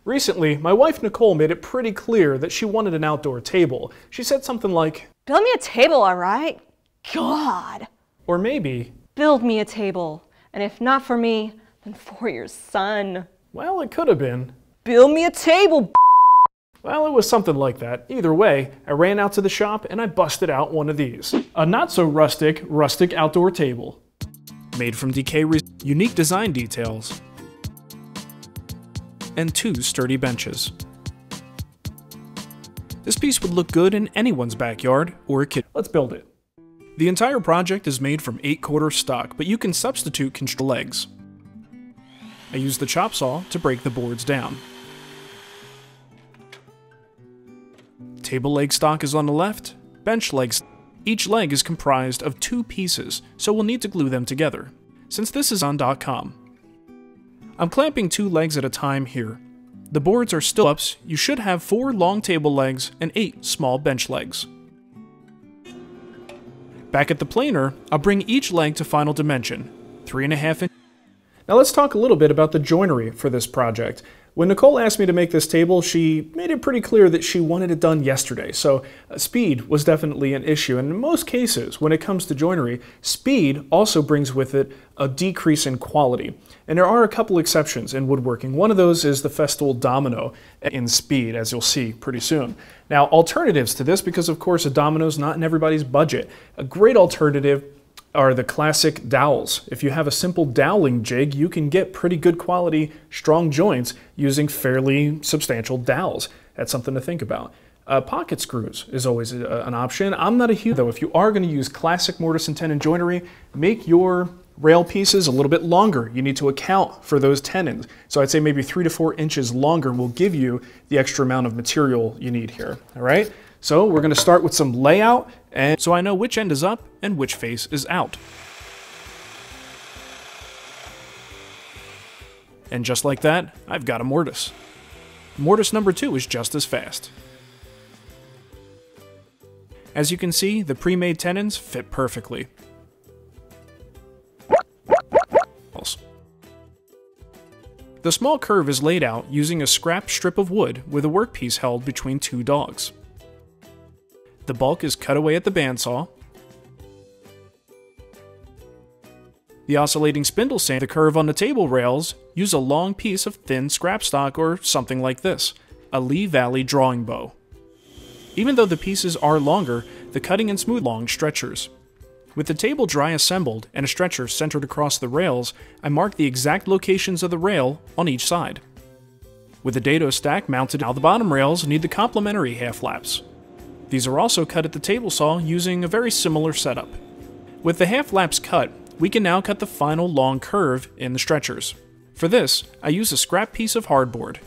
Recently, my wife Nicole made it pretty clear that she wanted an outdoor table. She said something like, "Build me a table, all right? God." Or maybe, "Build me a table, and if not for me, then for your son." well, it could have been. "Build me a table." Well, it was something like that. Either way, I ran out to the shop and I busted out one of these. A not-so-rustic outdoor table. Made from unique design details, and 2 sturdy benches. This piece would look good in anyone's backyard or a kitchen. Let's build it. The entire project is made from 8-quarter stock, but you can substitute control legs. I used the chop saw to break the boards down. Table leg stock is on the left, bench legs. Each leg is comprised of 2 pieces, so we'll need to glue them together, since this is on.com. I'm clamping 2 legs at a time here. The boards are still ups. You should have 4 long table legs and 8 small bench legs. Back at the planer, I'll bring each leg to final dimension, 3.5 inches. Now let's talk a little bit about the joinery for this project. When Nicole asked me to make this table, she made it pretty clear that she wanted it done yesterday, so speed was definitely an issue. And in most cases, when it comes to joinery, speed also brings with it a decrease in quality. And there are a couple exceptions in woodworking. One of those is the Festool domino in speed, as you'll see pretty soon. Now, alternatives to this, because of course a domino's not in everybody's budget, a great alternative are the classic dowels. If you have a simple doweling jig, you can get pretty good quality, strong joints using fairly substantial dowels. That's something to think about. Pocket screws is always an option. I'm not a huge, though, if you are going to use classic mortise and tenon joinery, make your rail pieces a little bit longer. You need to account for those tenons. So I'd say maybe 3 to 4 inches longer will give you the extra amount of material you need here, all right? So we're going to start with some layout, and so I know which end is up and which face is out. And just like that, I've got a mortise. Mortise number 2 is just as fast. As you can see, the pre-made tenons fit perfectly. The small curve is laid out using a scrap strip of wood with a workpiece held between 2 dogs. The bulk is cut away at the bandsaw. The oscillating spindle sand the curve on the table rails. Use a long piece of thin scrap stock or something like this, a Lee Valley drawing bow. Even though the pieces are longer, the cutting and smooth long stretchers. With the table dry assembled and a stretcher centered across the rails, I mark the exact locations of the rail on each side. With the dado stack mounted, now the bottom rails need the complementary half laps. These are also cut at the table saw using a very similar setup. With the half laps cut, we can now cut the final long curve in the stretchers. For this, I use a scrap piece of hardboard.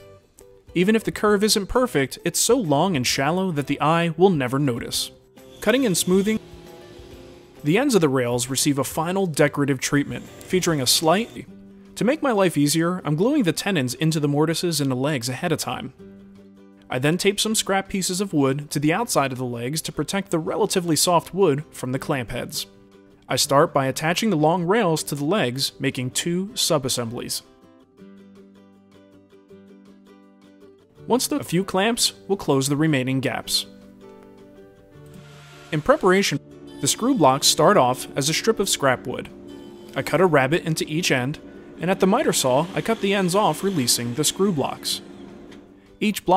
Even if the curve isn't perfect, it's so long and shallow that the eye will never notice. Cutting and smoothing, the ends of the rails receive a final decorative treatment, featuring a slight. To make my life easier, I'm gluing the tenons into the mortises and the legs ahead of time. I then tape some scrap pieces of wood to the outside of the legs to protect the relatively soft wood from the clamp heads. I start by attaching the long rails to the legs, making 2 sub-assemblies. Once a few clamps, we'll close the remaining gaps. In preparation, the screw blocks start off as a strip of scrap wood. I cut a rabbet into each end, and at the miter saw, I cut the ends off, releasing the screw blocks. Each block